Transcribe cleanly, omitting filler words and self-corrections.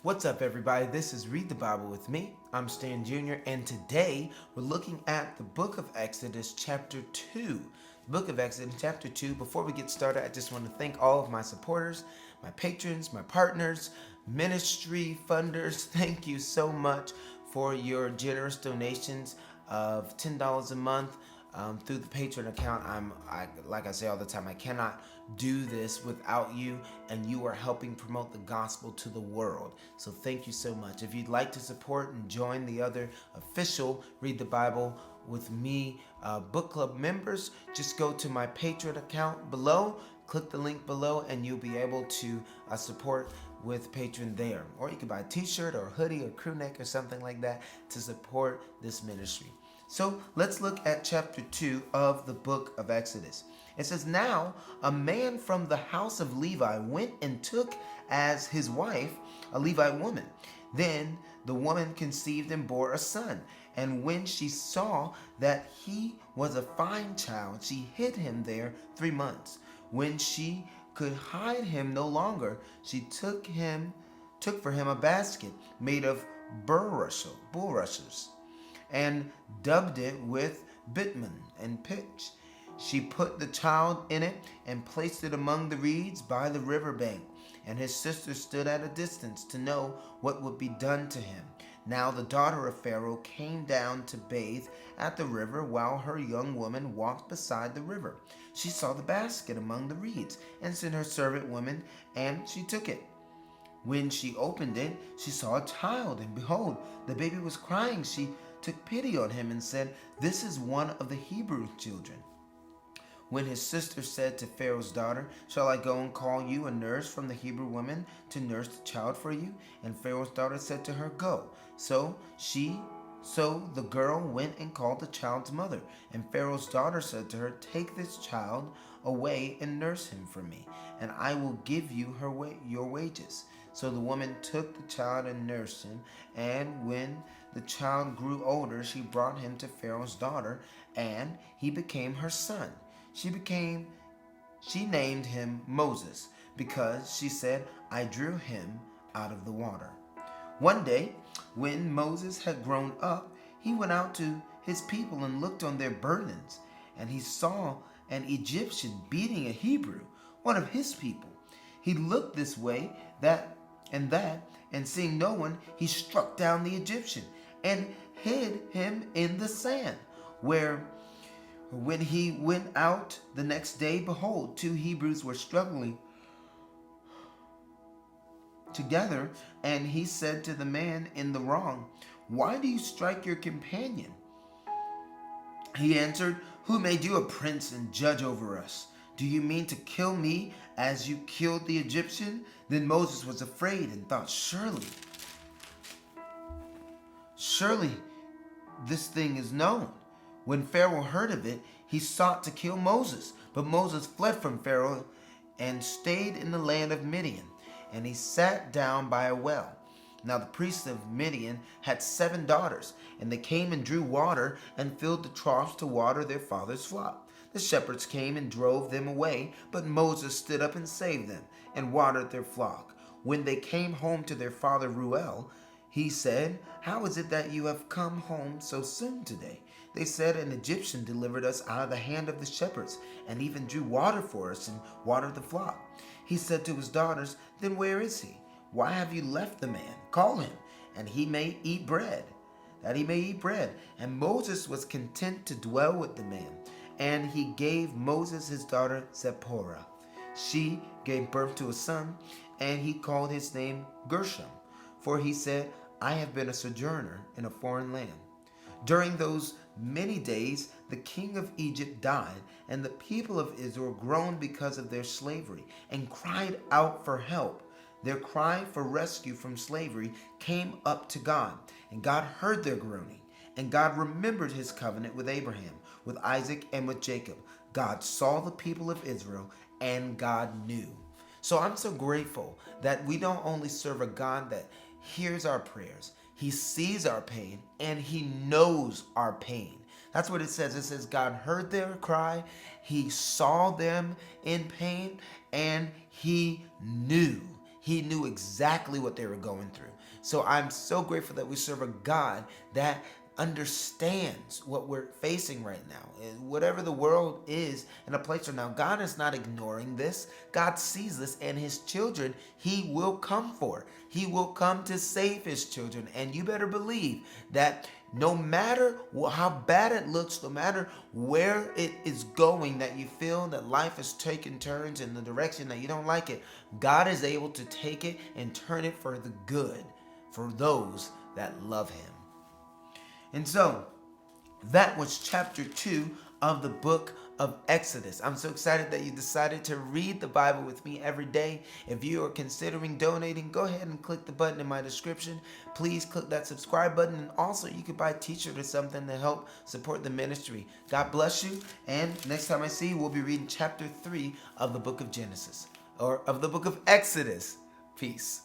What's up, everybody? This is Read the Bible with me. I'm Stan Jr., and today we're looking at the book of Exodus, chapter 2. The book of Exodus, chapter 2. Before we get started, I just want to thank all of my supporters, my patrons, my partners, ministry funders. Thank you so much for your generous donations of $10 a month. Through the Patreon account. Like I say all the time, I cannot do this without you, and you are helping promote the gospel to the world. So thank you so much. If you'd like to support and join the other official Read the Bible with me book club members, just go to my Patreon account below, click the link below, and you'll be able to support with Patreon there. Or you can buy a t-shirt or a hoodie or crew neck or something like that to support this ministry. So let's look at chapter 2 of the book of Exodus. It says, "Now a man from the house of Levi went and took as his wife a Levite woman. Then the woman conceived and bore a son. And when she saw that he was a fine child, she hid him there 3 months. When she could hide him no longer, she took for him a basket made of bulrushes, and dubbed it with bitumen and pitch. She put the child in it and placed it among the reeds by the river bank. And his sister stood at a distance to know what would be done to him. Now the daughter of Pharaoh came down to bathe at the river while her young woman walked beside the river. She saw the basket among the reeds and sent her servant woman, and she took it. When she opened it, she saw a child, and behold, the baby was crying. She took pity on him and said, 'This is one of the Hebrew children.' When his sister said to Pharaoh's daughter, 'Shall I go and call you a nurse from the Hebrew women to nurse the child for you?' And Pharaoh's daughter said to her, 'Go.' So the girl went and called the child's mother. And Pharaoh's daughter said to her, 'Take this child away and nurse him for me, and I will give you your wages.' So the woman took the child and nursed him, and when the child grew older, she brought him to Pharaoh's daughter, and he became her son. She named him Moses, because she said, 'I drew him out of the water.' One day, when Moses had grown up, he went out to his people and looked on their burdens, and he saw an Egyptian beating a Hebrew, one of his people. He looked this way, that, and seeing no one, he struck down the Egyptian and hid him in the sand, when he went out the next day, behold, 2 Hebrews were struggling together, and he said to the man in the wrong, 'Why do you strike your companion?' He answered, 'Who made you a prince and judge over us? Do you mean to kill me as you killed the Egyptian?' Then Moses was afraid and thought, Surely this thing is known. When Pharaoh heard of it, he sought to kill Moses. But Moses fled from Pharaoh and stayed in the land of Midian, and he sat down by a well. Now the priests of Midian had 7 daughters, and they came and drew water and filled the troughs to water their father's flock. The shepherds came and drove them away, but Moses stood up and saved them and watered their flock. When they came home to their father Reuel, he said, 'How is it that you have come home so soon today?' They said, 'An Egyptian delivered us out of the hand of the shepherds, and even drew water for us and watered the flock.' He said to his daughters, 'Then where is he? Why have you left the man? Call him, and he may eat bread. And Moses was content to dwell with the man. And he gave Moses his daughter Zipporah. She gave birth to a son, and he called his name Gershom, for he said, 'I have been a sojourner in a foreign land.' During those many days, the king of Egypt died, and the people of Israel groaned because of their slavery and cried out for help. Their cry for rescue from slavery came up to God, and God heard their groaning. And God remembered his covenant with Abraham, with Isaac, and with Jacob. God saw the people of Israel, and God knew." So I'm so grateful that we don't only serve a God that hears our prayers, he sees our pain, and he knows our pain. That's what it says. It says God heard their cry, he saw them in pain, and he knew. He knew exactly what they were going through. So I'm so grateful that we serve a God that understands what we're facing right now. And whatever the world is in a place right now, God is not ignoring this. God sees this, and his children, he will come for. He will come to save his children. And you better believe that no matter how bad it looks, no matter where it is going, that you feel that life is taking turns in the direction that you don't like it, God is able to take it and turn it for the good for those that love him. And so that was chapter 2 of the book of Exodus. I'm so excited that you decided to read the Bible with me every day. If you are considering donating, go ahead and click the button in my description. Please click that subscribe button, and also you could buy a t-shirt or something to help support the ministry. God bless you, and next time I see you, we'll be reading chapter 3 of the book of Genesis, or of the book of Exodus. Peace.